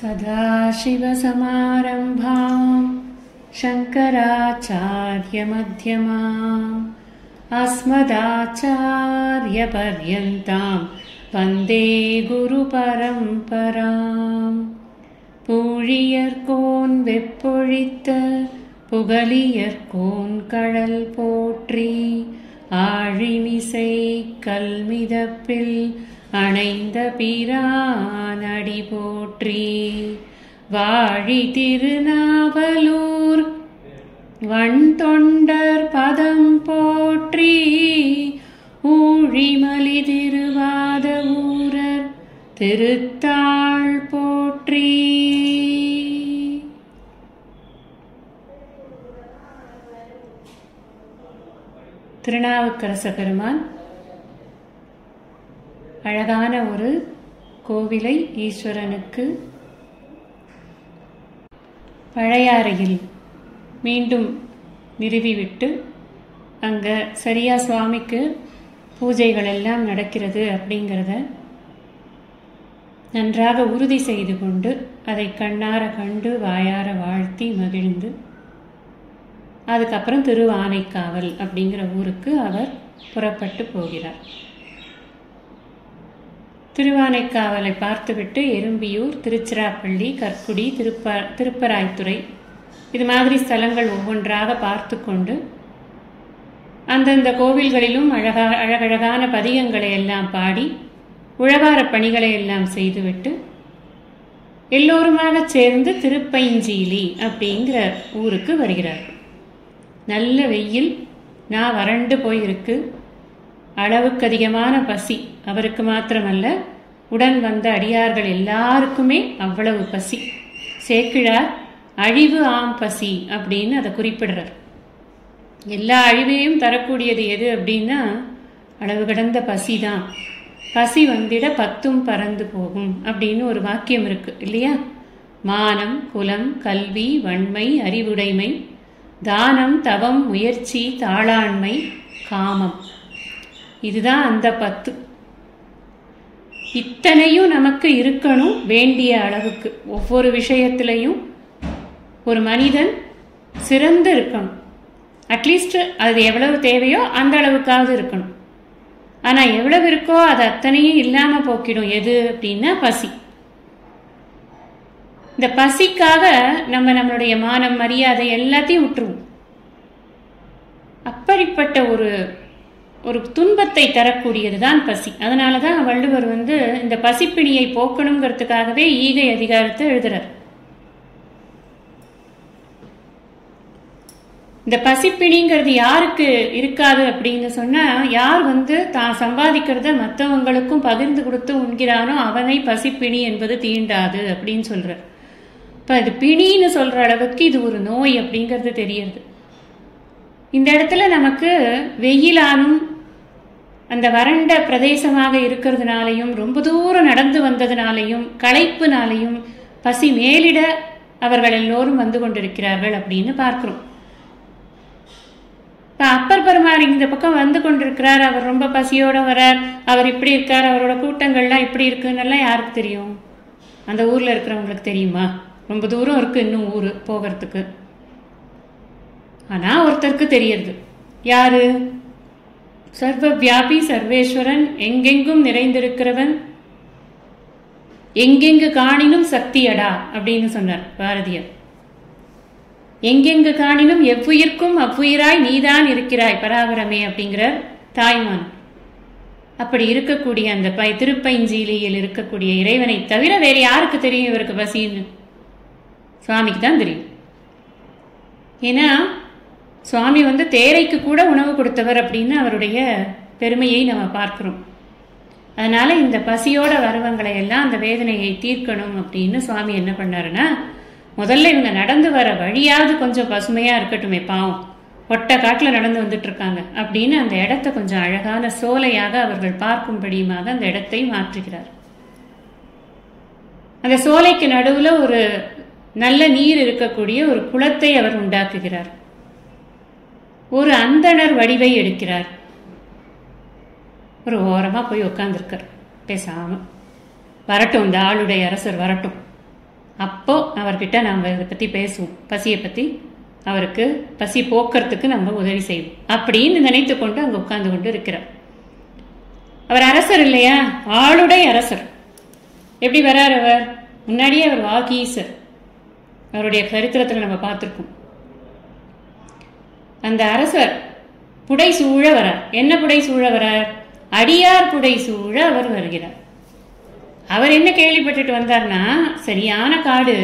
सदाशिवसमारम्भां शङ्कराचार्यमध्यमाम् अस्मदाचार्यपर्यन्तां वन्दे गुरुपरम्पराम् பூழியர்கோன் வெப்பொழித்த புகழியர்கோன் கடல் போற்றி ஆழிமிசை கல்மிதப்பில் அணைந்த பிரானடி போற்றி வாழி திருநாவலூர் வண்தொண்டர் பதம் போற்றி ஊழிமலி திருவாத ஊரர் திருத்தாள் போற்றி. திருநாவுக்கரச பெருமான் அழகான ஒரு கோவிலை ஈஸ்வரனுக்கு பழையாறையில் மீண்டும் நிறுவிவிட்டு அங்கே சரியா சுவாமிக்கு பூஜைகள் எல்லாம் நடக்கிறது அப்படிங்கிறத நன்றாக உறுதி செய்து கொண்டு அதை கண்ணார கண்டு வாயார வாழ்த்தி மகிழ்ந்து அதுக்கப்புறம் திருவானைக்காவல் அப்படிங்கிற ஊருக்கு அவர் புறப்பட்டு போகிறார். திருவானைக்காவலை பார்த்துவிட்டு எறும்பியூர், திருச்சிராப்பள்ளி, கற்குடி, திருப்பராய்த்துறை இது மாதிரி ஸ்தலங்கள் ஒவ்வொன்றாக பார்த்து கொண்டு அந்தந்த கோவில்களிலும் அழகழகான பதிகங்களை எல்லாம் பாடி உழவார பணிகளை எல்லாம் செய்துவிட்டு எல்லோருமாக சேர்ந்து திருப்பைஞ்சீலி அப்படிங்கிற ஊருக்கு வருகிறார். நல்ல வெயில், நான் வறண்டு போயிருக்கு, அளவுக்கு அதிகமான பசி. அவருக்கு மாத்திரமல்ல, உடன் வந்த அடியார்கள் எல்லாருக்குமே அவ்வளவு பசி. சேக்கிழார் அழிவு ஆம் பசி அப்படின்னு அதை குறிப்பிடுறார். எல்லா அழிவையும் தரக்கூடியது எது அப்படின்னா அளவு கடந்த பசி தான். பசி வந்திட பத்தும் பறந்து போகும் அப்படின்னு ஒரு வாக்கியம் இருக்கு இல்லையா? மானம், குலம், கல்வி, வன்மை, அறிவுடைமை, தானம், தவம், முயற்சி, தாளாண்மை, காமம், இதுதான் அந்த 10. இத்தனையும் நமக்கு இருக்கணும் வேண்டிய அளவுக்கு. ஒவ்வொரு விஷயத்திலையும் ஒரு மனிதன் சிறந்து இருக்கணும். அட்லீஸ்ட் அது எவ்வளவு தேவையோ அந்த அளவுக்காவது இருக்கணும். ஆனால் எவ்வளவு இருக்கோ அது அத்தனையும் இல்லாமல் போக்கிடும். எது அப்படின்னா பசி. இந்த பசிக்காக நம்மளுடைய மானம், மரியாதை எல்லாத்தையும் விட்டுருவோம். அப்படிப்பட்ட ஒரு துன்பத்தை தரக்கூடியதுதான் பசி. அதனால தான் வள்ளுவர் இந்த பசிப்பிணியை போக்கணுங்கிறதுக்காகவே ஈகை அதிகாரத்தை எழுதுறார். இந்த பசிப்பிணிங்கிறது யாருக்கு இருக்காது அப்படின்னு சொன்னா, யார் தான் சம்பாதிக்கிறத மற்றவங்களுக்கும் பகிர்ந்து கொடுத்து உண்கிறானோ அவனை பசிப்பிணி என்பது தீண்டாது அப்படின்னு சொல்றார். இப்ப இது பிணின்னு சொல்ற அளவுக்கு இது ஒரு நோய் அப்படிங்கிறது தெரியுது. இந்த இடத்துல நமக்கு வெயிலானும் அந்த வறண்ட பிரதேசமாக இருக்கிறதுனாலையும் ரொம்ப தூரம் நடந்து வந்ததுனாலையும் களைப்புனாலையும் பசி மேலிட அவர்கள் எல்லோரும் வந்து கொண்டிருக்கிறார்கள் அப்படின்னு பார்க்கிறோம். அப்பர் பெருமாள் இந்த பக்கம் வந்து கொண்டிருக்கிறார், அவர் ரொம்ப பசியோட வரார், அவர் இப்படி இருக்கார், அவரோட கூட்டங்கள்லாம் இப்படி இருக்குன்னு யாருக்கு தெரியும்? அந்த ஊர்ல இருக்கிறவங்களுக்கு தெரியுமா? ரொம்ப தூரம் இருக்கு இன்னும் ஊரு போகிறதுக்கு. ஆனா ஒருத்தருக்கு தெரியுது. யாரு? சர்வ வியாபி சர்வேஸ்வரன், எங்கெங்கும் நிறைந்திருக்கிறவன், எங்கெங்கு காணினும் சக்தியடா அப்படின்னு சொன்னார் பாரதியார். எங்கெங்கு காணினும் எவ்வுயிர்க்கும் அவ்வுயிராய் நீதான் இருக்கிறாய் பராபரமே அப்படிங்கிறார் தாய்மான். அப்படி இருக்கக்கூடிய அந்த திருப்பைஞ்சீலியில் இருக்கக்கூடிய இறைவனை தவிர வேற யாருக்கு தெரியும் இவருக்கு பசின்னு? சுவாமிக்கு தான் தெரியும். ஏன்னா சுவாமி தேரைக்கு கூட உணவு கொடுத்தவர் அப்படின்னு அவருடைய பெருமையை நம்ம பார்க்கிறோம். அதனால இந்த பசியோட வரவங்களை எல்லாம் அந்த வேதனையை தீர்க்கணும் அப்படின்னு சுவாமி என்ன பண்ணாருன்னா, முதல்ல இவங்க நடந்து வர வழியாவது கொஞ்சம் பசுமையா இருக்கட்டுமே, பாவம் ஒட்ட காட்டுல நடந்து வந்துட்டு இருக்காங்க அப்படின்னு அந்த இடத்த கொஞ்சம் அழகான சோலையாக அவர்கள் பார்க்கும்படியுமாக அந்த இடத்தை மாற்றுகிறார். அந்த சோலைக்கு நடுவுல ஒரு நல்ல நீர் இருக்கக்கூடிய ஒரு குளத்தை அவர் உண்டாக்குகிறார். ஒரு அந்தணர் வடிவை எடுக்கிறார். ஒரு ஓரமா போய் உட்கார்ந்துருக்கார் பேசாம. வரட்டும், இந்த ஆளுடைய அரசர் வரட்டும் அப்போ அவர்கிட்ட நம்ம இதை பற்றி பேசுவோம், பசியை பற்றி, அவருக்கு பசி போக்குறதுக்கு நம்ம உதவி செய்வோம் அப்படின்னு நினைத்து கொண்டு அங்கே உட்கார்ந்து கொண்டு இருக்கிறார். அவர் அரசர் இல்லையா, ஆளுடைய அரசர். எப்படி வரார் அவர்? முன்னாடியே அவர் வாகீசர், அவருடைய சரித்திரத்தில் நம்ம பார்த்துருக்கோம். அந்த அரசர் புடை சூழ வரார். என்ன புடை சூழ வரார்? அடியார் புடை சூழ அவர் வருகிறார். அவர் என்ன கேள்விப்பட்டுட்டு வந்தார்னா, சரியான காடு,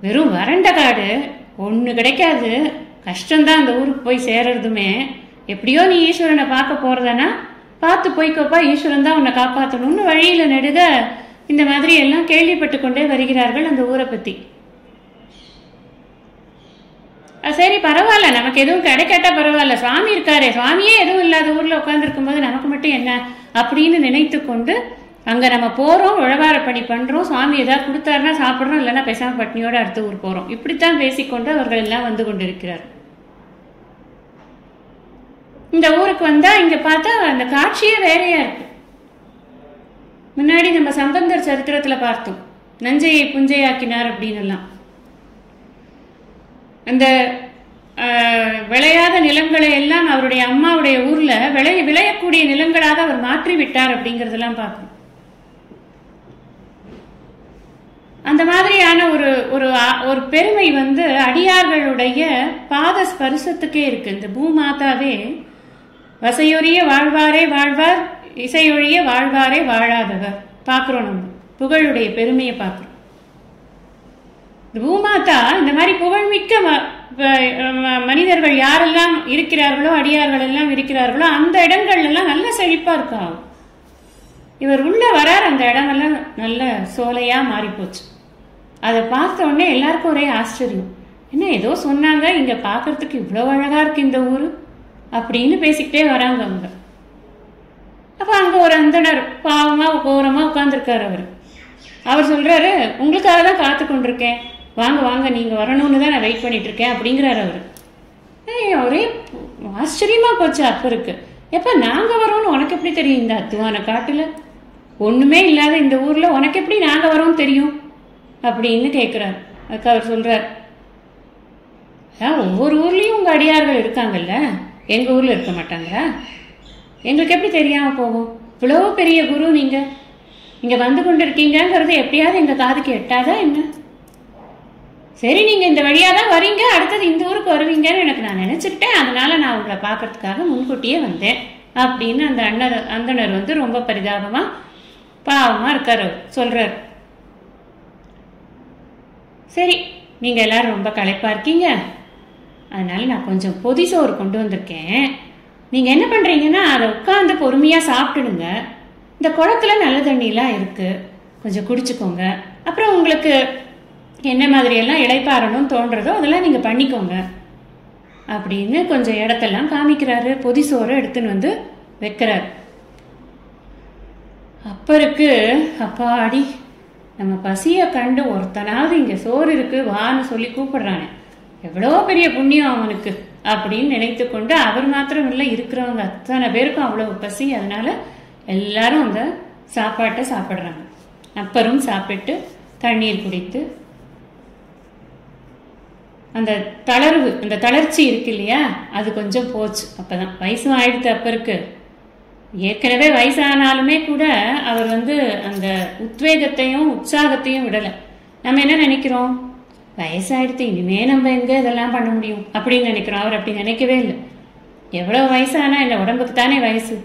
வெறும் வறண்ட காடு, ஒன்று கிடைக்காது, கஷ்டம்தான் அந்த ஊருக்கு போய் சேர்றதுமே. எப்படியோ நீ ஈஸ்வரனை பார்க்க போறதானா பார்த்து போய்க்கோப்பா, ஈஸ்வரன் தான் உன்னை காப்பாற்றணும்னு வழியில நெடுக இந்த மாதிரி எல்லாம் கேள்விப்பட்டு கொண்டே வருகிறார்கள் அந்த ஊரை பத்தி. சரி பரவாயில்ல, நமக்கு எதுவும் கிடைக்காட்டா பரவாயில்ல, சுவாமி இருக்காரே, சுவாமியே எதுவும் இல்லாத ஊர்ல உட்கார்ந்து இருக்கும்போது நமக்கு மட்டும் என்ன அப்படின்னு நினைத்து கொண்டு அங்க நம்ம போறோம், உழவார பணி பண்றோம், சுவாமி ஏதாவது கொடுத்தாருன்னா சாப்பிட்றோம், இல்லைன்னா பேசாம பட்னியோட அடுத்த ஊர் போறோம். இப்படித்தான் பேசிக்கொண்டு அவர்கள் எல்லாம் வந்து கொண்டிருக்கிறார். இந்த ஊருக்கு வந்தா இங்க பார்த்தா அந்த காட்சியே வேறையா இருக்கு. முன்னாடி நம்ம சம்பந்தர் சரித்திரத்துல பார்த்தோம், நஞ்சையை புஞ்சையாக்கினார் அப்படின்னு எல்லாம். அந்த விளையாத நிலங்களை எல்லாம் அவருடைய அம்மாவுடைய ஊர்ல விளையக்கூடிய நிலங்களாக அவர் மாற்றி விட்டார் அப்படிங்கறதெல்லாம் பார்க்கணும். அந்த மாதிரியான ஒரு பெருமை வந்து அடியார்களுடைய பாத ஸ்பர்சத்துக்கே இருக்கு. இந்த பூமாதாவே வசையொழிய வாழ்வாரே வாழ்வார், இசையொழிய வாழ்வாரே வாழாதவர் பார்க்கிறோம். நம்ம புகழுடைய பெருமையை பார்க்கிறோம். பூமாதா இந்த மாதிரி புகழ்மிக்க மனிதர்கள் யாரெல்லாம் இருக்கிறார்களோ, அடியார்கள் எல்லாம் இருக்கிறார்களோ, அந்த இடங்கள் எல்லாம் நல்ல செழிப்பா இருக்கா. இவர் உள்ள வரார், அந்த இடமெல்லாம் நல்ல சோலையா மாறி போச்சு. அதை பார்த்த உடனே எல்லாருக்கும் ஒரே ஆச்சரியம். என்ன ஏதோ சொன்னாங்க, இங்க பாக்குறதுக்கு இவ்வளவு அழகா இருக்கு இந்த ஊரு அப்படின்னு பேசிக்கிட்டே வராங்க அவங்க. அப்ப அங்க ஒரு அந்தனர் பாவமா கோரமா உட்கார்ந்துருக்காரு. அவர் சொல்றாரு, உங்களுக்காக தான் காத்து கொண்டிருக்கேன், வாங்க வாங்க நீங்க வரணும்னு தான் நான் வெயிட் பண்ணிட்டு இருக்கேன் அப்படிங்கிறாரு அவரு. ஒரே ஆச்சரியமா போச்சு அப்பருக்கு. எப்ப நாங்க வரோம்னு உனக்கு எப்படி தெரியும்? இந்த அத்துவான காட்டுல ஒண்ணுமே இல்லாத இந்த ஊர்ல உனக்கு எப்படி நாங்க வரோம் தெரியும் அப்படின்னு கேட்கிறார். அதுக்கு அவர் சொல்றார், ஒவ்வொரு ஊர்லயும் உங்க அடியார்கள் இருக்காங்கல்ல, எங்க ஊர்ல இருக்க மாட்டாங்களா? எங்களுக்கு எப்படி தெரியாம போகும்? இவ்வளவு பெரிய குரு நீங்க இங்க வந்து கொண்டு இருக்கீங்கிறது எப்படியாவது எங்க காதுக்கு எட்டாதா என்ன? சரி நீங்க இந்த வழியாதான் வரீங்க, அடுத்தது இந்த ஊருக்கு வருவீங்கன்னு எனக்கு நான் நினைச்சுக்கிட்டேன், அதனால நான் உங்களை பாக்குறதுக்காக முன்கூட்டியே வந்தேன் அப்படின்னு அந்த அந்தனர் வந்து ரொம்ப பரிதாபமா பாவமா இருக்காரு சொல்றாரு. சரி நீங்க எல்லாரும் ரொம்ப களைப்பா இருக்கீங்க, அதனால நான் கொஞ்சம் பொதி சோறு கொண்டு வந்திருக்கேன். நீங்க என்ன பண்றீங்கன்னா அதை உட்காந்து பொறுமையா சாப்பிட்டுடுங்க. இந்த குளத்துல நல்ல தண்ணியெல்லாம் இருக்கு, கொஞ்சம் குடிச்சுக்கோங்க. அப்புறம் உங்களுக்கு என்ன மாதிரி எல்லாம் இளைப்பாறணும் தோன்றதோ அதெல்லாம் நீங்க பண்ணிக்கோங்க அப்படின்னு கொஞ்சம் இடத்தெல்லாம் காமிக்கிறாரு. பொதி சோறு எடுத்துன்னு வந்து வைக்கிறாரு. அப்பருக்கு அப்பாடி நம்ம பசிய கண்டு ஒருத்தனாவது இங்க சோறு இருக்கு வான்னு சொல்லி கூப்பிடுறானே, எவ்வளோ பெரிய புண்ணியம் அவனுக்கு அப்படின்னு நினைத்து கொண்டு அவர் மாத்திரம் இல்லை, இருக்கிறவங்க அத்தனை பேருக்கும் அவ்வளவு பசி. அதனால எல்லாரும் அந்த சாப்பாட்டை சாப்பிட்றாங்க. அப்பரும் சாப்பிட்டு தண்ணீர் குடித்து அந்த தளர்வு, அந்த தளர்ச்சி இருக்கு இல்லையா, அது கொஞ்சம் போச்சு. அப்பதான் வயசும் ஆயிடுத்து அப்பருக்கு. ஏற்கனவே வயசானாலுமே கூட அவர் வந்து அந்த உத்வேகத்தையும் உற்சாகத்தையும் விடலை. நம்ம என்ன நினைக்கிறோம், வயசாயிடுத்து இனிமே நம்ம எங்க இதெல்லாம் பண்ண முடியும் அப்படின்னு நினைக்கிறோம். அவர் அப்படி நினைக்கவே இல்லை. எவ்வளவு வயசானா என்ன, உடம்புக்கு தானே வயசு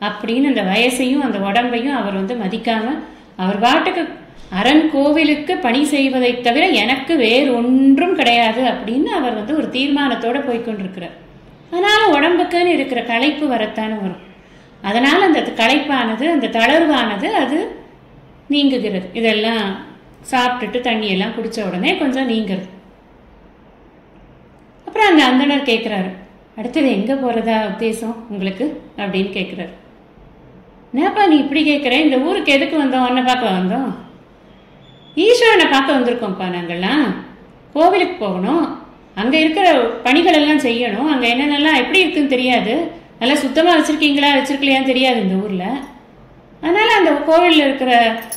அப்படின்னு அந்த வயசையும் அந்த உடம்பையும் அவர் வந்து மதிக்காம அவர் பாட்டுக்கு அரண் கோவிலுக்கு பணி செய்வதை தவிர எனக்கு வேறு ஒன்றும் கிடையாது அப்படின்னு அவர் வந்து ஒரு தீர்மானத்தோட போய்கொண்டிருக்கிறார். அதனால உடம்புக்குன்னு இருக்கிற களைப்பு வரத்தானே வரும். அதனால அந்த களைப்பானது, அந்த தளர்வானது அது நீங்குகிறது. இதெல்லாம் சாப்பிட்டுட்டு தண்ணியெல்லாம் குடிச்ச உடனே கொஞ்சம் நீங்கிறது. அப்புறம் அந்த அந்தனர் கேட்கிறாரு, அடுத்தது எங்க போறதா உத்தேசம் உங்களுக்கு அப்படின்னு கேட்கிறாரு. என்னப்பா நீ இப்படி கேட்கிற, இந்த ஊருக்கு எதுக்கு வந்தோம், உன்னை பார்க்க வந்தோம், ஈஸ்வரனை பார்க்க வந்திருக்கோம்ப்பா. நாங்கள்லாம் கோவிலுக்கு போகணும், அங்க இருக்கிற பணிகள் எல்லாம் செய்யணும், அங்க என்னென்னலாம் எப்படி இருக்குன்னு தெரியாது, நல்லா சுத்தமா வச்சிருக்கீங்களா வச்சிருக்கலையான்னு தெரியாது இந்த ஊர்ல, அதனால அந்த கோவிலில் இருக்கிற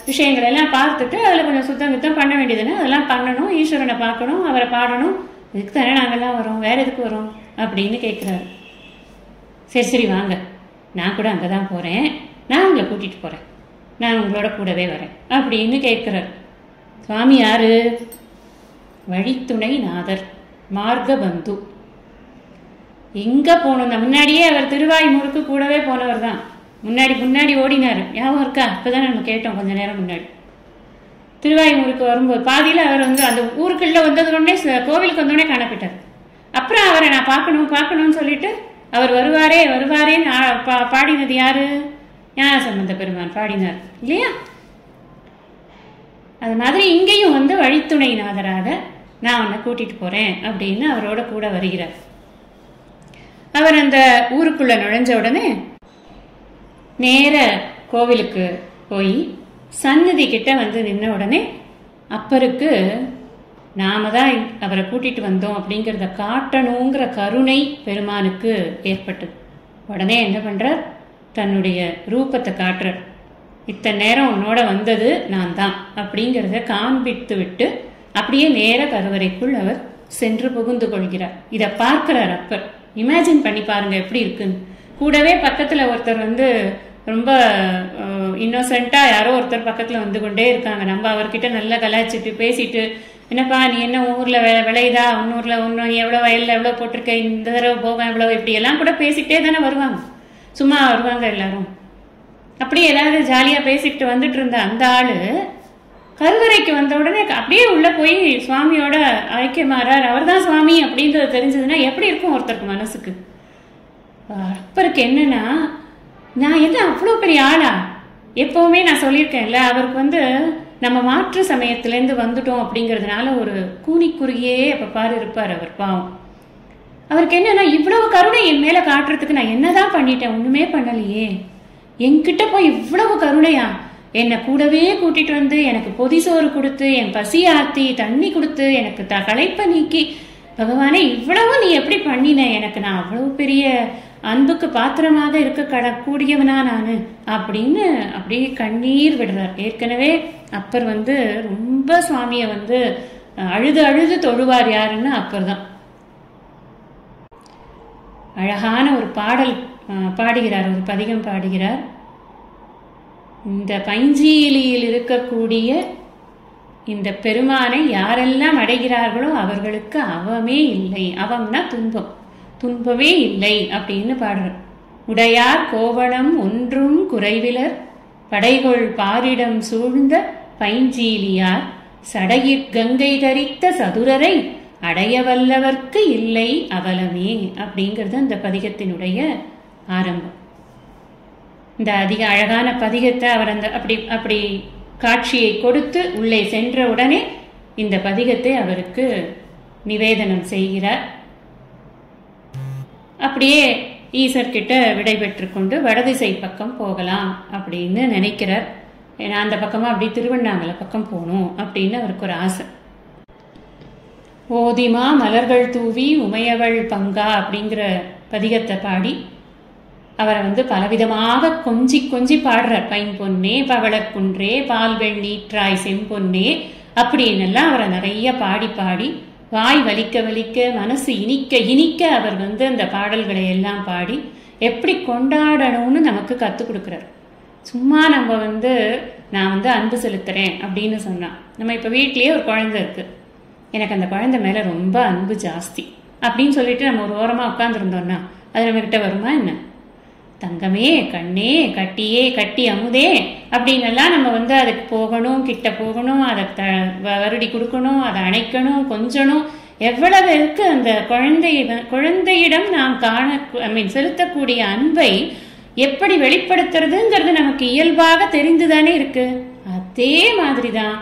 விஷயங்கள் எல்லாம் பார்த்துட்டு அதில் கொஞ்சம் சுத்தம் கித்தம் பண்ண வேண்டியதுன்னு அதெல்லாம் பண்ணணும், ஈஸ்வரனை பார்க்கணும், அவரை பாடணும், இதுக்கு தானே நாங்கள்லாம் வரோம், வேற எதுக்கு வரோம் அப்படின்னு கேட்குறாரு. சரி சரி வாங்க, நான் கூட அங்கே தான் போகிறேன், நான் உங்களை கூட்டிகிட்டு போகிறேன், நான் உங்களோட கூடவே வரேன் அப்படின்னு கேட்குறாரு. சுவாமி யாரு? வழித்துணை நாதர், மார்கபந்து. எங்கே போகணும்? முன்னாடியே அவர் திருவாய்மூருக்கு கூடவே போனவர் தான். முன்னாடி ஓடினார், ஞாபகம் இருக்கா? இப்போதான் நம்ம கேட்டோம் கொஞ்ச நேரம் முன்னாடி. திருவாய்மூருக்கு வரும்போது பாதியில் அவர் வந்து அந்த ஊருக்குள்ள வந்ததுடனே கோவிலுக்கு வந்தோடனே காணப்பட்டார். அப்புறம் அவரை நான் பார்க்கணும்னு சொல்லிட்டு அவர் வருவாரேன்னு பாடினது யாரு? ஞானசம்பந்த பெருமான் பாடினார் இல்லையா? அது மாதிரி இங்கேயும் வந்து வழித்துணை நாதராக நான் உன்னை கூட்டிட்டு போறேன் அப்படின்னு அவரோட கூட வருகிறார். அவர் அந்த ஊருக்குள்ள நுழைஞ்ச உடனே நேர கோவிலுக்கு போய் சந்நிதி கிட்ட வந்து நின்ன உடனே அப்பருக்கு நாம தான் அவரை கூட்டிட்டு வந்தோம் அப்படிங்கிறத காட்டணுங்கிற கருணை பெருமானுக்கு ஏற்பட்டது. உடனே என்ன பண்றார்? தன்னுடைய ரூபத்தை காட்டுறார். இத்தனை நேரம் உன்னோட வந்தது நான் தான் அப்படிங்கிறத காண்பித்து விட்டு அப்படியே நேர கருவறைக்குள் அவர் சென்று புகுந்து கொள்கிறார். இதை பார்க்கிறார் அப்பர். இமேஜின் பண்ணி பாருங்க எப்படி இருக்குன்னு. கூடவே பக்கத்துல ஒருத்தர் வந்து ரொம்ப இன்னோசென்ட்டா யாரோ ஒருத்தர் பக்கத்துல வந்து கொண்டே இருக்காங்க. நம்ம அவர்கிட்ட நல்லா கலாய்ச்சிட்டு பேசிட்டு, என்னப்பா நீ என்ன ஊர்ல விளையுதா, உன்னூர்ல நீ எவ்வளவு வயல்ல எவ்வளவு போட்டிருக்க, இந்த தடவை போவேன் எவ்வளவு, இப்படி எல்லாம் கூட பேசிக்கிட்டே தானே வருவாங்க. சும்மா வருவாங்க எல்லாரும். அப்படியே எல்லாரும் ஜாலியா பேசிக்கிட்டு வந்துட்டு இருந்த அந்த ஆளு கருவறைக்கு வந்த உடனே அப்படியே உள்ள போய் சுவாமியோட ஐக்கியமாறார். அவர் தான் சுவாமி அப்படின்றது தெரிஞ்சதுன்னா எப்படி இருக்கும் ஒருத்தருக்கு மனசுக்கு? அப்பருக்கு என்னன்னா, நான் என்ன அவ்வளோ பெரிய ஆளா? எப்பவுமே நான் சொல்லியிருக்கேன்ல, அவருக்கு வந்து நம்ம மாற்று சமயத்திலேருந்து வந்துட்டோம் அப்படிங்கிறதுனால ஒரு கூனி குறுகியே அப்ப பாரு இருப்பார் அவர். பாவம் அவருக்கு என்னன்னா, இவ்வளவு கருணை என் மேல காட்டுறதுக்கு நான் என்னதான் பண்ணிட்டேன்? ஒண்ணுமே பண்ணலையே. என்கிட்ட போய் இவ்வளவு கருணையா? என்னை கூடவே கூட்டிட்டு வந்து எனக்கு பொதிசோறு கொடுத்து, என் பசி ஆத்தி தண்ணி கொடுத்து, எனக்கு களைப்ப நீக்கி, பகவானே இவ்வளவு நீ எப்படி பண்ணின? எனக்கு நான் அவ்வளவு பெரிய அன்புக்கு பாத்திரமாக இருக்க கூடியவனா நானு அப்படின்னு அப்படியே கண்ணீர் விடுறார். ஏற்கனவே அப்பர் வந்து ரொம்ப சுவாமிய வந்து அழுது அழுது தொழுவார். யாருன்னு? அப்பர் தான். அழகான ஒரு பாடல் பாடுகிறார், ஒரு பதிகம் பாடுகிறார். இந்த பைஞ்சீலியில் இருக்கக்கூடிய இந்த பெருமானை யாரெல்லாம் அடைகிறார்களோ அவர்களுக்கு அவமே இல்லை. அவம்னா துன்பம், துன்பமே இல்லை அப்படின்னு பாடுறார். உடையார் கோவணம் ஒன்றும் குறைவிலர் படைகொள் பாரிடம் சூழ்ந்த பைஞ்சீலியார் சடையிற் கங்கை தரித்த சதுரரை அடைய வல்லவர்க்கு இல்லை அவலமே அப்படிங்கிறது அந்த பதிகத்தினுடைய ஆரம்பம். இந்த அதிக அழகான பதிகத்தை அவர் அந்த அப்படி காட்சியை கொடுத்து உள்ளே சென்ற உடனே இந்த பதிகத்தை அவருக்கு நிவேதனம் செய்கிறார். அப்படியே ஈசர்கிட்ட விடை பெற்று கொண்டு வடதிசை பக்கம் போகலாம் அப்படின்னு நினைக்கிறார். ஏன்னா அந்த பக்கமா அப்படி திருவண்ணாமலை பக்கம் போகணும் அப்படின்னு அவருக்கு ஒரு ஆசை. ஓதிமா மலர்கள் தூவி உமையவள் பங்கா அப்படிங்கிற பதிகத்தை பாடி அவரை வந்து பலவிதமாக கொஞ்சி கொஞ்சி பாடுறார். பைம்பொன்னே பவளக்குன்றே பால்வெண் நீற்றாய் செம்பொன்னே அப்படின்னெல்லாம் அவரை நிறைய பாடி பாடி வாய் வலிக்க வலிக்க மனசு இனிக்க இனிக்க அவர் வந்து அந்த பாடல்களை எல்லாம் பாடி எப்படி கொண்டாடணும்னு நமக்கு கற்றுக் கொடுக்குறார். சும்மா நம்ம வந்து நான் வந்து அன்பு செலுத்துறேன் அப்படின்னு சொன்னா, நம்ம இப்போ வீட்லேயே ஒரு குழந்தை இருக்கு, எனக்கு அந்த குழந்தை மேலே ரொம்ப அன்பு ஜாஸ்தி அப்படின்னு சொல்லிட்டு நம்ம ஒரு ஓரமாக உட்காந்துருந்தோம்னா அது நம்மகிட்ட வருமா என்ன? தங்கமே கண்ணே கட்டியே கட்டி அமுதே அப்படின்னெல்லாம் நம்ம வந்து அதுக்கு போகணும், கிட்ட போகணும், அதை வருடி கொடுக்கணும், அதை அணைக்கணும், கொஞ்சணும். எவ்வளவு இருக்கு அந்த குழந்தையிடம் நாம் செலுத்தக்கூடிய அன்பை எப்படி வெளிப்படுத்துறதுங்கிறது நமக்கு இயல்பாக தெரிந்துதானே இருக்கு. அதே மாதிரிதான்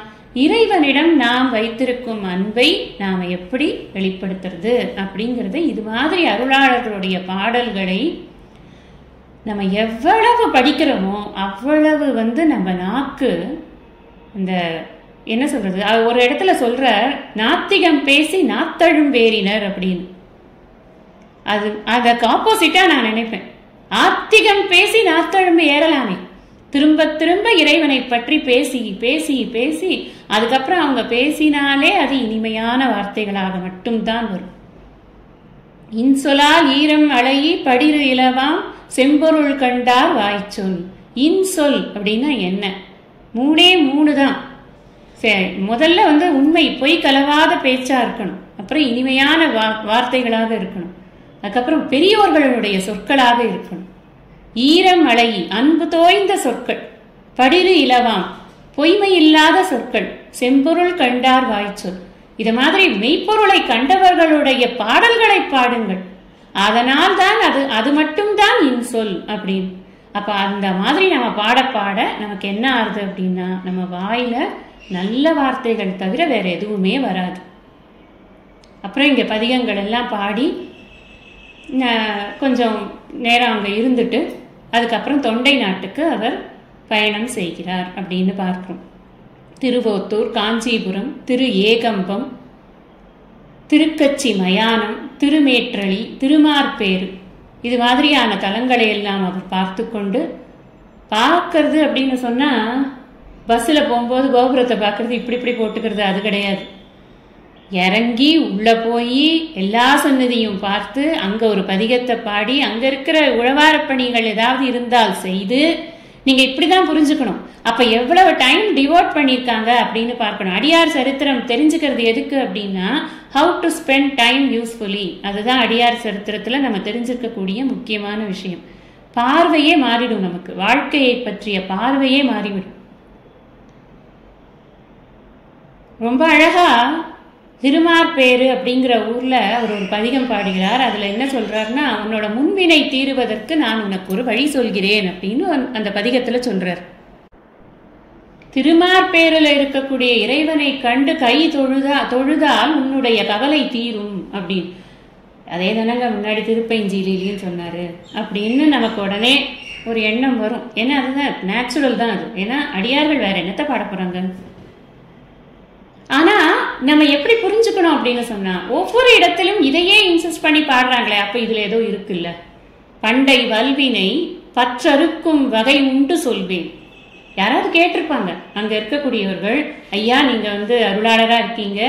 இறைவனிடம் நாம் வைத்திருக்கும் அன்பை நாம எப்படி வெளிப்படுத்துறது அப்படிங்கறத இது மாதிரி அருளாளர்களுடைய பாடல்களை நம்ம எவ்வளவு படிக்கிறோமோ அவ்வளவு வந்து நம்ம நாக்கு இந்த என்ன சொல்றது, ஒரு இடத்துல சொல்ற நாத்திகம் பேசி நாத்தழும் பேரினர் அப்படின்னு. அதுக்கு ஆப்போசிட்டா நான் நினைப்பேன், ஆத்திகம் பேசி நாத்தழும்பு ஏறலாமே. திரும்ப திரும்ப இறைவனை பற்றி பேசி பேசி பேசி அதுக்கப்புறம் அவங்க பேசினாலே அது இனிமையான வார்த்தைகளாக மட்டும்தான் வரும். இன்சொலால் ஈரம் அழகி படிரு இலவாம் செம்பொருள் கண்டார் வாய்ச்சொல். இன்சொல் அப்படின்னா என்ன? மூணே மூணு தான். சரி, முதல்ல உண்மை பொய் கலவாத பேச்சா இருக்கணும். அப்புறம் இனிமையான வார்த்தைகளாக இருக்கணும். அதுக்கப்புறம் பெரியோர்களுடைய சொற்களாக இருக்கணும். ஈரம் அழகி அன்பு தோய்ந்த சொற்கள். படிரு இலவாம் பொய்மை இல்லாத சொற்கள். செம்பொருள் கண்டார் வாய்ச்சொல். இது மாதிரி மெய்ப்பொருளை கண்டவர்களுடைய பாடல்களை பாடுங்கள். அதனால் தான் அது மட்டும்தான் இன்சொல் அப்படின்னு. அப்ப அந்த மாதிரி நம்ம பாட பாட நமக்கு என்ன ஆகுது அப்படின்னா, நம்ம வாயில நல்ல வார்த்தைகள் தவிர வேற எதுவுமே வராது. அப்புறம் இங்க பதிகங்கள் எல்லாம் பாடி கொஞ்சம் நேரம் அங்க இருந்துட்டு அதுக்கப்புறம் தொண்டை நாட்டுக்கு அவர் பயணம் செய்கிறார் அப்படின்னு பார்க்கிறோம். திருவோத்தூர், காஞ்சிபுரம், திரு ஏகம்பம், திருக்கச்சி மயானம், திருமேற்றளி, திருமார்பேறு, இது மாதிரியான தலங்களை எல்லாம் அவர் பார்த்து கொண்டு, பார்க்கறது அப்படின்னு சொன்னா பஸ்ஸில் போகும்போது கோபுரத்தை பார்க்கறது இப்படி இப்படி போட்டுக்கிறது அது கிடையாது. இறங்கி உள்ள போய் எல்லா சன்னதியும் பார்த்து அங்க ஒரு பதிகத்தை பாடி அங்க இருக்கிற உழவார பணிகள் ஏதாவது இருந்தால் செய்து நீங்க இப்படிதான் புரிஞ்சுக்கணும். அப்ப எவ்வளவு டைம் டிவோட் பண்ணிருக்காங்க அப்படின்னு பார்க்கணும். அடியார் சரித்திரம் தெரிஞ்சுக்கிறது எதுக்கு அப்படின்னா, how to spend time usefully. அதுதான் அடியார் சரித்திரத்துல நம்ம தெரிஞ்சுக்கக்கூடிய முக்கியமான விஷயம். பார்வையே மாறிடும், நமக்கு வாழ்க்கையை பற்றிய பார்வையே மாறிவிடும். ரொம்ப அழகா திருமார்பேறு அப்படிங்கிற ஊர்ல அவர் ஒரு பதிகம் பாடுகிறார். அதுல என்ன சொல்றாருன்னா, உன்னோட முன்வினை தீருவதற்கு நான் உனக்கு ஒரு வழி சொல்கிறேன் அப்படின்னு அந்த பதிகத்துல சொல்றார். திருமார்பேரில் இருக்கக்கூடிய இறைவனை கண்டு கை தொழுதால் உன்னுடைய கவலை தீரும் அப்படின்னு. அதே தானங்க முன்னாடி திருப்பைஞ்சீலியும் சொன்னாரு அப்படின்னு நமக்கு உடனே ஒரு எண்ணம் வரும். ஏன்னா அதுதான் நேச்சுரல் தான் அது. ஏன்னா அடியார்கள் வேற என்னத்தை பாட போறாங்க. ஆனா நம்ம எப்படி புரிஞ்சுக்கணும் அப்படின்னு சொன்னா, ஒவ்வொரு இடத்திலும் இதையே இன்சிஸ்ட் பண்ணி பாடுறாங்களே, அப்ப இதுல ஏதோ இருக்குல்ல. பண்டை வல்வினை பற்றறுக்கும் வகை உண்டு சொல்வேன். யாராவது கேட்டிருப்பாங்க அங்க இருக்கக்கூடியவர்கள், ஐயா நீங்க அருளாளரா இருக்கீங்க,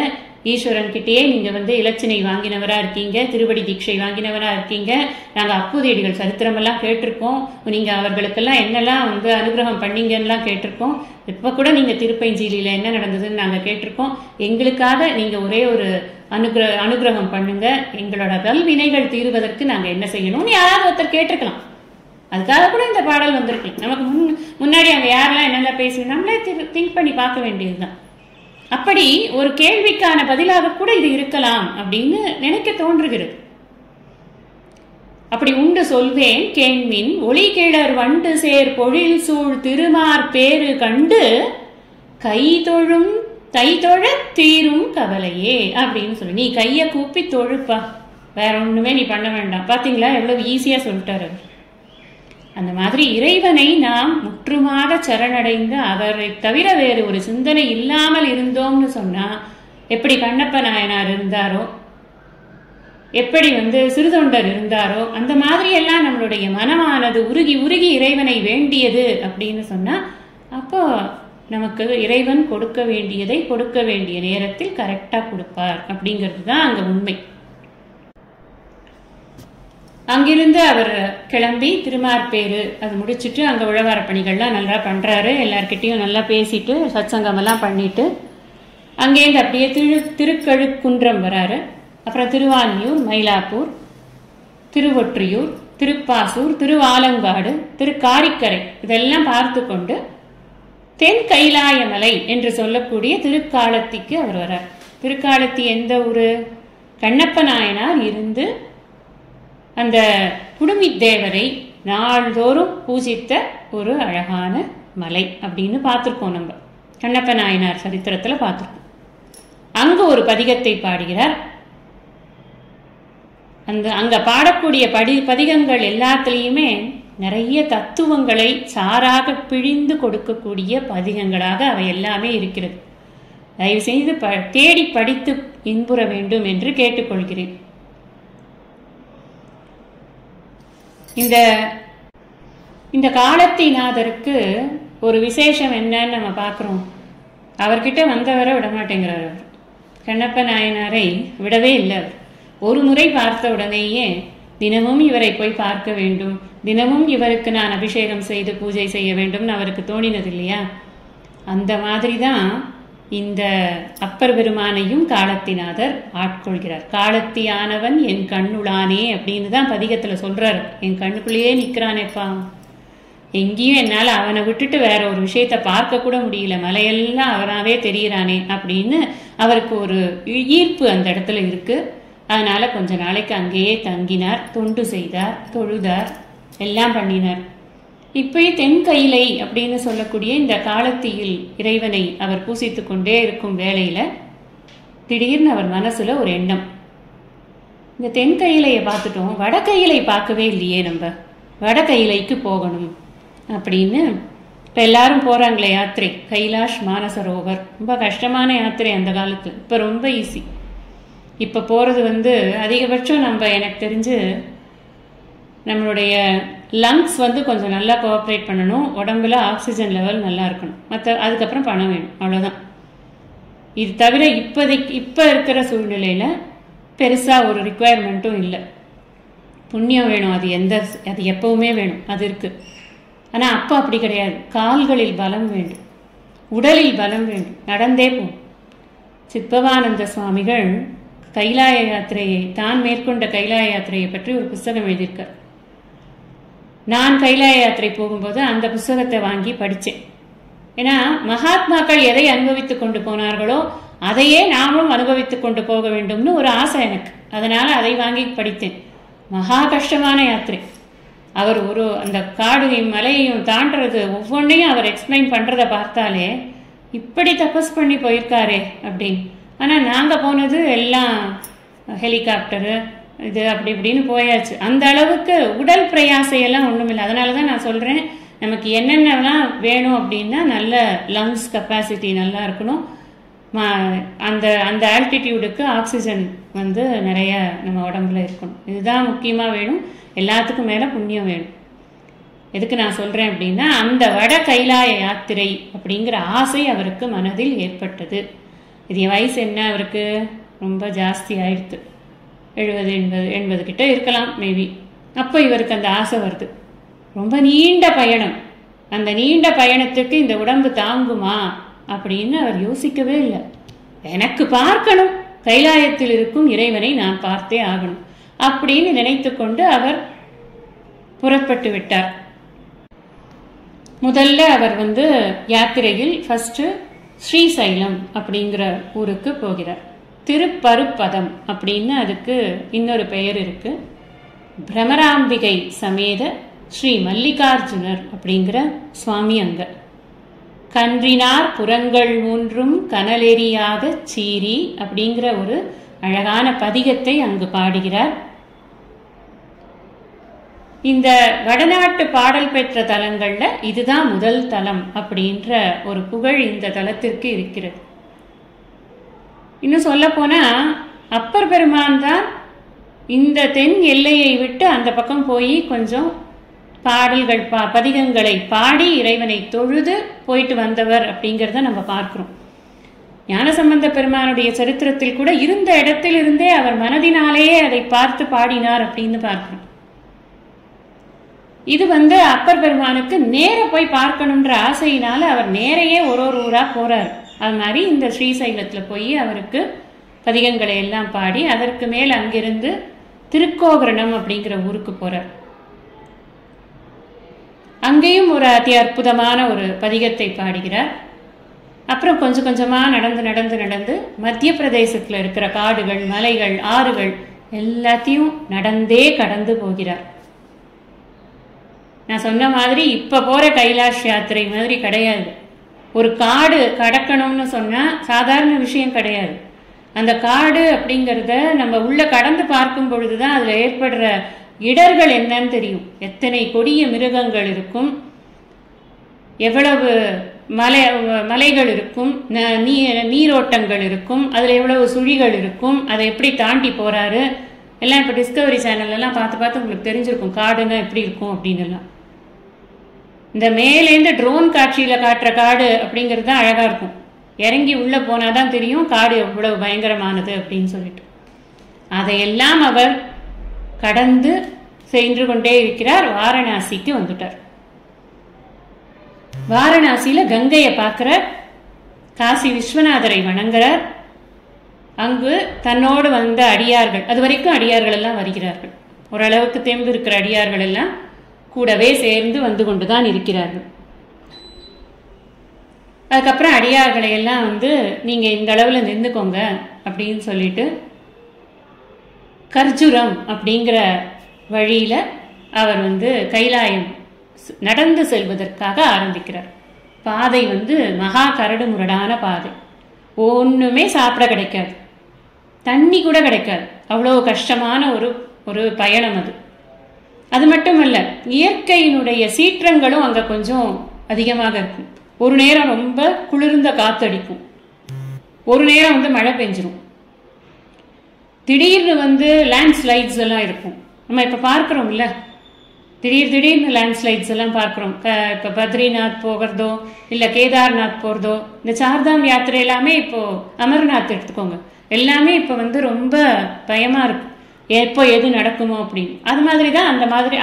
ஈஸ்வரன் கிட்டேயே நீங்க இலச்சினை வாங்கினவரா இருக்கீங்க, திருவடி தீட்சை வாங்கினவரா இருக்கீங்க, நாங்க அப்பூதியடிகள் சரித்திரம் எல்லாம் கேட்டிருக்கோம், நீங்க அவர்களுக்கெல்லாம் என்னெல்லாம் அனுகிரகம் பண்ணீங்கன்னு கேட்டிருக்கோம், இப்ப கூட நீங்க திருப்பைஞ்சீலியில என்ன நடந்ததுன்னு நாங்க கேட்டிருக்கோம், எங்களுக்காக நீங்க ஒரே ஒரு அனுகிரகம் பண்ணுங்க, எங்களோட கல்வினைகள் தீருவதற்கு நாங்க என்ன செய்யணும்னு யாராவது ஒருத்தர் கேட்டிருக்கலாம். அதுக்காக கூட இந்த பாடல் வந்திருக்கு. நமக்கு முன்னாடி அங்க யாரெல்லாம் என்னெல்லாம் பேசணும் நம்மளே திங்க் பண்ணி பார்க்க வேண்டியதுதான். அப்படி ஒரு கேள்விக்கான பதிலாக கூட இது இருக்கலாம் அப்படின்னு நினைக்க தோன்றுகிறது. அப்படி உண்டு சொல்வேன் கேண்மின் ஒளி கிளர் வண்டு சேர் பொழில் சூழ் திருமார்பேறு கண்டு கைதொழ தீரும் கவலையே அப்படின்னு சொல்லி, நீ கைய கூப்பி தொழுப்பா, வேற ஒண்ணுமே நீ பண்ண வேண்டாம். பாத்தீங்களா எவ்வளவு ஈஸியா சொல்லிட்டாரு. அந்த மாதிரி இறைவனை நாம் முற்றுமாக சரணடைந்து அவரை தவிர வேறு ஒரு சிந்தனை இல்லாமல் இருந்தோம்னு சொன்னா, எப்படி கண்ணப்ப நாயனார் இருந்தாரோ, எப்படி சிறுதொண்டர் இருந்தாரோ, அந்த மாதிரி எல்லாம் நம்மளுடைய மனமானது உருகி உருகி இறைவனை வேண்டியது அப்படின்னு சொன்னா, அப்போ நமக்கு இறைவன் கொடுக்க வேண்டியதை கொடுக்க வேண்டிய நேரத்தில் கரெக்டா கொடுப்பார் அப்படிங்கிறது தான் அங்க உண்மை. அங்கிருந்து அவர் கிளம்பி திருமார்பேறு அது முடிச்சுட்டு அங்க உழவார பணிகள்லாம் நல்லா பண்றாரு. எல்லார்கிட்டையும் நல்லா பேசிட்டு சத்சங்கம் எல்லாம் பண்ணிட்டு அங்கேருந்து அப்படியே திருக்கழுக்குன்றம் வராரு. அப்புறம் திருவான்மியூர், மயிலாப்பூர், திருவொற்றியூர், திருப்பாசூர், திருவாலங்காடு, திருக்காரிக்கரை இதெல்லாம் பார்த்து கொண்டு தென் கைலாயமலை என்று சொல்லக்கூடிய திருக்காலத்திக்கு அவர் வரார். திருக்காலத்தி எந்த ஊரு? கண்ணப்ப நாயனார் இருந்து அந்த குடுமி தேவரை நாள்தோறும் பூஜித்த ஒரு அழகான மலை அப்படின்னு பார்த்திருக்கோம். நம்ம கண்ணப்ப நாயனார் சரித்திரத்துல பார்த்திருக்கோம். அங்க ஒரு பதிகத்தை பாடுகிறார். அங்க பாடக்கூடிய பதிகங்கள் எல்லாத்திலையுமே நிறைய தத்துவங்களை சாராக பிழிந்து கொடுக்கக்கூடிய பதிகங்களாக அவை எல்லாமே இருக்கிறது. தயவு செய்து தேடி படித்து இன்புற வேண்டும் என்று இந்த காலத்திநாதருக்கு ஒரு விசேஷம் என்னன்னு நம்ம பார்க்குறோம். அவர்கிட்ட வந்தவரை விடமாட்டேங்கிறார். அவர் கண்ணப்ப நாயனாரை விடவே இல்லை. அவர் ஒரு முறை பார்த்த உடனேயே தினமும் இவரை போய் பார்க்க வேண்டும், தினமும் இவருக்கு நான் அபிஷேகம் செய்து பூஜை செய்ய வேண்டும்னு அவருக்கு தோணினது இல்லையா? அந்த மாதிரி தான் இந்த அப்பர் பெருமானையும் காலத்திநாதர் ஆட்கொள்கிறார். காலத்தியானவன் என் கண்ணுளானே அப்படின்னு தான் பதிகத்தில் சொல்றாரு. என் கண்ணுக்குள்ளேயே நிற்கிறானேப்பா, எங்கேயும் என்னால் அவனை விட்டுட்டு வேற ஒரு விஷயத்த பார்க்க கூட முடியல, மலையெல்லாம் அவனாவே தெரிகிறானே அப்படின்னு அவருக்கு ஒரு ஈர்ப்பு அந்த இடத்துல இருக்கு. அதனால கொஞ்ச நாளைக்கு அங்கேயே தங்கினார், தொண்டு செய்தார், தொழுதார், எல்லாம் பண்ணினார். இப்பயே தென்கையிலை அப்படின்னு சொல்லக்கூடிய இந்த காலத்தியில் இறைவனை அவர் பூசித்து கொண்டே இருக்கும் வேளையில திடீர்னு அவர் மனசுல ஒரு எண்ணம், இந்த தென்கையிலையை பார்த்துட்டோம், வடகையிலை பார்க்கவே இல்லையே, நம்ம வடகையிலைக்கு போகணும் அப்படின்னு இப்போ எல்லாரும் போறாங்களே யாத்திரை, கைலாஷ் மானசரோவர். ரொம்ப கஷ்டமான யாத்திரை அந்த காலத்துல, இப்போ ரொம்ப ஈஸி. இப்போ போறது அதிகபட்சம் நம்ம எனக்கு தெரிஞ்சு நம்மளுடைய லங்ஸ் கொஞ்சம் நல்லா கோஆப்ரேட் பண்ணணும், உடம்புல ஆக்சிஜன் லெவல் நல்லா இருக்கணும், அதுக்கப்புறம் பணம் வேணும், அவ்வளோதான். இது தவிர இப்போ இருக்கிற சூழ்நிலையில பெருசா ஒரு ரிக்குவயர்மெண்ட்டும் இல்லை. புண்ணியம் வேணும், அது எப்பவுமே வேணும், அது இருக்கு. ஆனா அப்போ அப்படி கிடையாது. கால்களில் பலம் வேண்டும், உடலில் பலம் வேண்டும், நடந்தே போகும். சித்பவானந்த சுவாமிகள் கைலாய யாத்திரையை, தான் மேற்கொண்ட கைலாய யாத்திரையை பற்றி ஒரு புஸ்தகம் எழுதியிருக்கார். நான் கைலாய யாத்திரை போகும்போது அந்த புஸ்தகத்தை வாங்கி படித்தேன். ஏன்னா மகாத்மாக்கள் எதை அனுபவித்துக் கொண்டு போனார்களோ அதையே நாமும் அனுபவித்துக் கொண்டு போக வேண்டும்னு ஒரு ஆசை எனக்கு. அதனால அதை வாங்கி படித்தேன். மகா கஷ்டமான யாத்திரை. அவர் அந்த காடையும் மலையையும் தாண்டறது ஒவ்வொன்றையும் அவர் எக்ஸ்பிளைன் பண்றதை பார்த்தாலே இப்படி தபஸ் பண்ணி போயிருக்காரே அப்படின்னு. ஆனால் நாங்கள் போனது எல்லாம் ஹெலிகாப்டரு இது அப்படி இப்படின்னு போயாச்சு. அந்த அளவுக்கு உடல் பிரயாசையெல்லாம் ஒன்றும் இல்லை. அதனால தான் நான் சொல்கிறேன், நமக்கு என்னென்னலாம் வேணும் அப்படின்னா நல்ல லங்ஸ் கெப்பாசிட்டி நல்லா இருக்கணும், அந்த அந்த ஆல்டிடியூடுக்கு ஆக்சிஜன் நிறைய நம்ம உடம்புல இருக்கணும். இதுதான் முக்கியமாக வேணும். எல்லாத்துக்கும் மேலே புண்ணியம் வேணும். எதுக்கு நான் சொல்கிறேன் அப்படின்னா, அந்த வட கைலாய யாத்திரை அப்படிங்கிற ஆசை அவருக்கு மனதில் ஏற்பட்டது. இது வயசு என்ன அவருக்கு? ரொம்ப ஜாஸ்தி ஆயிடுத்து, 70-80 கிட்ட இருக்கலாம் மேபி. அப்போ இவருக்கு அந்த ஆசை வருது. ரொம்ப நீண்ட பயணம், அந்த நீண்ட பயணத்துக்கு இந்த உடம்பு தாங்குமா அப்படின்னு அவர் யோசிக்கவே இல்லை. எனக்கு பார்க்கணும், கைலாயத்தில் இருக்கும் இறைவனை நான் பார்த்தே ஆகணும் அப்படின்னு நினைத்து கொண்டு அவர் புறப்பட்டு விட்டார். முதல்ல அவர் யாத்திரையில் ஃபர்ஸ்ட் ஸ்ரீசைலம் அப்படிங்கிற ஊருக்கு போகிறார். திருப்பருப்பதம் அப்படின்னு அதுக்கு இன்னொரு பெயர் இருக்கு. பிரமராம்பிகை சமேத ஸ்ரீ மல்லிகார்ஜுனர் அப்படிங்கிற சுவாமி அங்க. கன்றினார் புறங்கள் மூன்றும் கனலெறியாக சீரி அப்படிங்கிற ஒரு அழகான பதிகத்தை அங்கு பாடுகிறார். இந்த வடநாட்டு பாடல் பெற்ற தலங்கள்ல இதுதான் முதல் தலம் அப்படின்ற ஒரு புகழ் இந்த தலத்திற்கு இருக்கிறது. இன்னும் சொல்ல போனா அப்பர் பெருமான் தான் இந்த தென் எல்லையை விட்டு அந்த பக்கம் போய் கொஞ்சம் பாடல்கள் பதிகங்களை பாடி இறைவனை தொழுது போயிட்டு வந்தவர் அப்படிங்கிறத நம்ம பார்க்கிறோம். ஞானசம்பந்த பெருமானுடைய சரித்திரத்தில் கூட இருந்த இடத்திலிருந்தே அவர் மனதினாலேயே அதை பார்த்து பாடினார் அப்படின்னு பார்க்கிறோம். இது அப்பர் பெருமானுக்கு நேர போய் பார்க்கணுன்ற ஆசையினால அவர் நேரையே ஒரு ஊரா போறாரு. அது மாதிரி இந்த ஸ்ரீசைலத்துல போய் அவருக்கு பதிகங்களை எல்லாம் பாடி அதற்கு மேல் அங்கிருந்து திருக்கோகரணம் அப்படிங்கிற ஊருக்கு போறார். அங்கேயும் ஒரு அதி அற்புதமான ஒரு பதிகத்தை பாடுகிறார். அப்புறம் கொஞ்சம் கொஞ்சமா நடந்து நடந்து நடந்து மத்திய பிரதேசத்துல இருக்கிற காடுகள், மலைகள், ஆறுகள் எல்லாத்தையும் நடந்தே கடந்து போகிறார். நான் சொன்ன மாதிரி இப்ப போற கைலாஷ் யாத்திரை மாதிரி கிடையாது. ஒரு காடு கடக்கணும்னு சொன்னா சாதாரண விஷயம் கிடையாது. அந்த காடு அப்படிங்கிறத நம்ம உள்ள கடந்து பார்க்கும் பொழுதுதான் அதுல ஏற்படுற இடர்கள் என்னன்னு தெரியும். எத்தனை கொடிய மிருகங்கள் இருக்கும், எவ்வளவு மலைகள் இருக்கும், நீரோட்டங்கள் இருக்கும், அதுல எவ்வளவு சுழிகள் இருக்கும், அதை எப்படி தாண்டி போறாரு எல்லாம் இப்ப டிஸ்கவரி சேனல் எல்லாம் பார்த்து பார்த்து உங்களுக்கு தெரிஞ்சிருக்கும் காடுன்னா எப்படி இருக்கும் அப்படின்னு எல்லாம். இந்த மேலேருந்து ட்ரோன் காட்சியில் காட்டுற காடு அப்படிங்கிறது தான் அழகாக இருக்கும். இறங்கி உள்ளே போனால் தான் தெரியும் காடு எவ்வளவு பயங்கரமானது அப்படின்னு சொல்லிட்டு. அதையெல்லாம் அவர் கடந்து சென்று கொண்டே இருக்கிறார். வாரணாசிக்கு வந்துட்டார். வாரணாசியில் கங்கையை பார்க்கிறார். காசி விஸ்வநாதரை வணங்குறார். அங்கு தன்னோடு வந்த அடியார்கள், அது வரைக்கும் அடியார்கள் எல்லாம் வருகிறார்கள். ஓரளவுக்கு தெம்பு இருக்கிற அடியார்கள் எல்லாம் கூடவே சேர்ந்து வந்து கொண்டுதான் இருக்கிறார்கள். அதுக்கப்புறம் அடியார்களை எல்லாம் நீங்க இந்த அளவுல நின்றுக்கோங்க அப்படின்னு சொல்லிட்டு கர்ஜுரம் அப்படிங்கிற வழியில அவர் கைலாயம் நடந்து செல்வதற்காக ஆரம்பிக்கிறார். பாதை மகா கரடு முரடான பாதை. ஒண்ணுமே சாப்பிட கிடைக்காது, தண்ணி கூட கிடைக்காது. அவ்வளவு கஷ்டமான ஒரு பயணம் அது. அது மட்டுமல்ல, இயற்கையினுடைய சீற்றங்களும் அங்க கொஞ்சம் அதிகமாக இருக்கும். ஒரு நேரம் ரொம்ப குளிர்ந்த காத்தடிக்கும், ஒரு நேரம் மழை பெஞ்சிரும். திடீர்னு லேண்ட்ஸ்லைட்ஸ் எல்லாம் இருக்கும். நம்ம இப்ப பார்க்கிறோம்ல, திடீர்னு லேண்ட்ஸ்லைட்ஸ் எல்லாம் பார்க்கிறோம். இப்ப பத்ரிநாத் போகிறதோ இல்ல கேதார்நாத் போறதோ, இந்த சார்தாம் யாத்திரை எல்லாமே, இப்போ அமர்நாத் எடுத்துக்கோங்க, எல்லாமே இப்ப ரொம்ப பயமா இருக்கு, எப்போ எது நடக்குமோ அப்படின்னு. அது மாதிரிதான்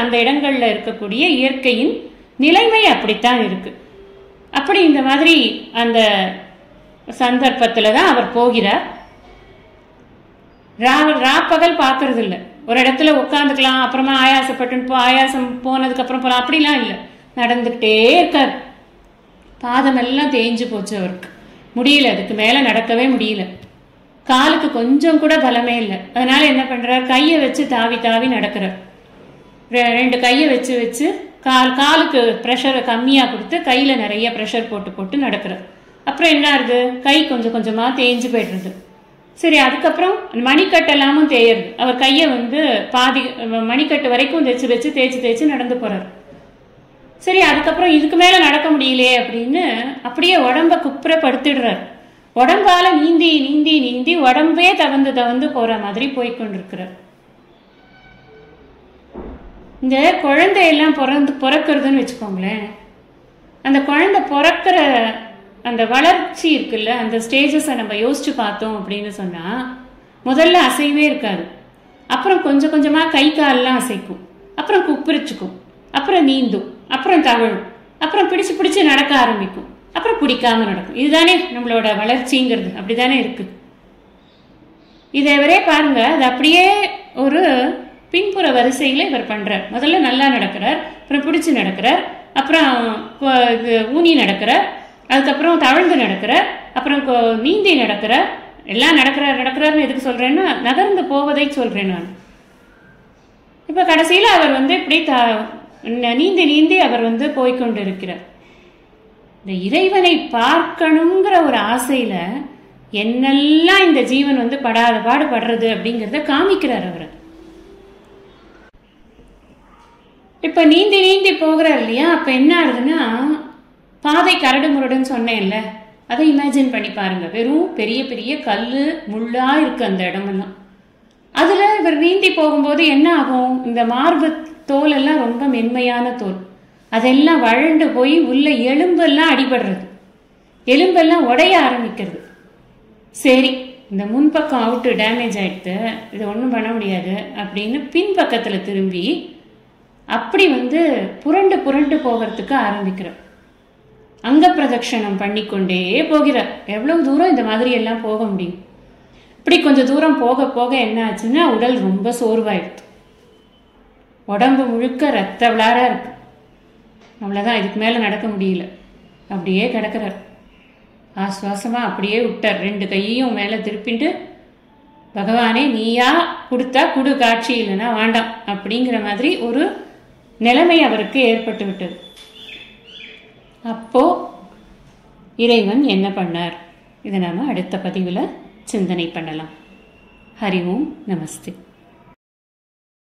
அந்த இடங்கள்ல இருக்கக்கூடிய இயற்கையின் நிலைமை அப்படித்தான் இருக்கு. அப்படி இந்த மாதிரி அந்த சந்தர்ப்பத்துல தான் அவர் போகிறார். ராப்பகல் பார்க்கறது இல்லை. ஒரு இடத்துல உட்காந்துக்கலாம், அப்புறமா ஆயாசம் போனதுக்கு அப்புறம் போலாம், அப்படிலாம் இல்லை. நடந்துகிட்டே இருக்கார். பாதம் எல்லாம் தேஞ்சு போச்சு அவருக்கு, முடியல, அதுக்கு மேல நடக்கவே முடியல. காலுக்கு கொஞ்சம் கூட பலமே இல்லை. அதனால என்ன பண்றார், கையை வச்சு தாவி தாவி நடக்கிறார். 2 கையை வச்சு காலுக்கு ப்ரெஷரை கம்மியா கொடுத்து கையில நிறைய ப்ரெஷர் போட்டு நடக்கிறார். அப்புறம் என்ன ஆகுது, கை கொஞ்சம் கொஞ்சமா தேஞ்சு போயிடுறது. சரி, அதுக்கப்புறம் மணிக்கட்டெல்லாமும் தேயுது. அவர் கையை பாதி மணிக்கட்டு வரைக்கும் தேய்ச்சி நடந்து போறார். சரி, அதுக்கப்புறம் இதுக்கு மேல நடக்க முடியலையே அப்படின்னு அப்படியே உடம்ப குப்புறப்படுத்திடுறார். உடம்பால நீந்தி நீந்தி நீந்தி உடம்பே தவந்து போற மாதிரி போய்கொண்டிருக்கிறார். இந்த குழந்தையெல்லாம் பிறக்கிறதுன்னு வச்சுக்கோங்களேன். அந்த குழந்தை பிறக்கிற அந்த வளர்ச்சி இருக்குல்ல, அந்த ஸ்டேஜஸை நம்ம யோசிச்சு பார்த்தோம் அப்படின்னு சொன்னா, முதல்ல அசைவே இருக்காது. அப்புறம் கொஞ்சம் கொஞ்சமா கை காலெல்லாம் அசைக்கும், அப்புறம் குப்பிரிச்சுக்கும், அப்புறம் நீந்தும், அப்புறம் தவழும், அப்புறம் பிடிச்சு நடக்க ஆரம்பிக்கும், அப்புறம் பிடிக்காம நடக்கும். இதுதானே நம்மளோட வளர்ச்சிங்கிறது. அப்படிதானே இருக்கு. இதைவரே பாருங்க, அது அப்படியே ஒரு பின்புற வரிசையில இவர் பண்றார். முதல்ல நல்லா நடக்கிறார், அப்புறம் பிடிச்சு நடக்கிறார், அப்புறம் ஊனி நடக்கிறார், அதுக்கப்புறம் தவழ்ந்து நடக்கிறார், அப்புறம் நீந்தி நடக்கிறார். எல்லாம் நடக்கிறாருன்னு எதுக்கு சொல்றேன்னா, நகர்ந்து போவதை சொல்றேன் நான். இப்ப கடைசியில அவர் இப்படி நீந்தி நீந்தி அவர் போய்கொண்டு இருக்கிறார். இந்த இறைவனை பார்க்கணுங்கிற ஒரு ஆசையில என்னெல்லாம் இந்த ஜீவன் படாத பாடுபடுறது அப்படிங்கிறத காமிக்கிறார் அவர். இப்ப நீந்தி நீந்தி போகிறார் இல்லையா, அப்ப என்ன ஆகுதுன்னா, பாதை கரடு முரடுன்னு சொன்னேன்ல, அதை இமேஜின் பண்ணி பாருங்க. வெறும் பெரிய பெரிய கல்லு முள்ளா இருக்கு அந்த இடமெல்லாம். அதுல இவர் நீந்தி போகும்போது என்ன ஆகும், இந்த மார்பு தோல் எல்லாம் ரொம்ப மென்மையான தோல், அதெல்லாம் வழண்டு போய் உள்ள எலும்பெல்லாம் அடிபடுறது, எலும்பெல்லாம் உடைய ஆரம்பிக்கிறது. சரி, இந்த முன்பக்கம் அவுட்டு டேமேஜ் ஆயிடுது, இது ஒன்றும் பண்ண முடியாது அப்படின்னு பின்பக்கத்துல திரும்பி அப்படி புரண்டு புரண்டு போகிறதுக்கு ஆரம்பிக்கிறார். அங்க பிரதட்சணம் பண்ணிக்கொண்டே போகிறார். எவ்வளவு தூரம் இந்த மாதிரி எல்லாம் போக முடியும். இப்படி கொஞ்சம் தூரம் போக போக என்ன ஆச்சுன்னா, உடல் ரொம்ப சோர்வாயிடுது, உடம்பு முழுக்க ரத்த விளாரா இருக்கு. அவ்வளவுதான், இதுக்கு மேல நடக்க முடியல. அப்படியே கிடக்கிறார். ஆஸ்வாசமா அப்படியே விட்டார். 2 கையையும் மேல திருப்பிட்டு, பகவானே நீயா கொடுத்தா குடு, காட்சி இல்லைன்னா வேண்டாம் அப்படிங்கிற மாதிரி ஒரு நிலைமை அவருக்கு ஏற்பட்டு விட்டது. அப்போ இறைவன் என்ன பண்ணார், இதை நாம அடுத்த பதிவுல சிந்தனை பண்ணலாம். ஹரி ஓம் நமஸ்தே.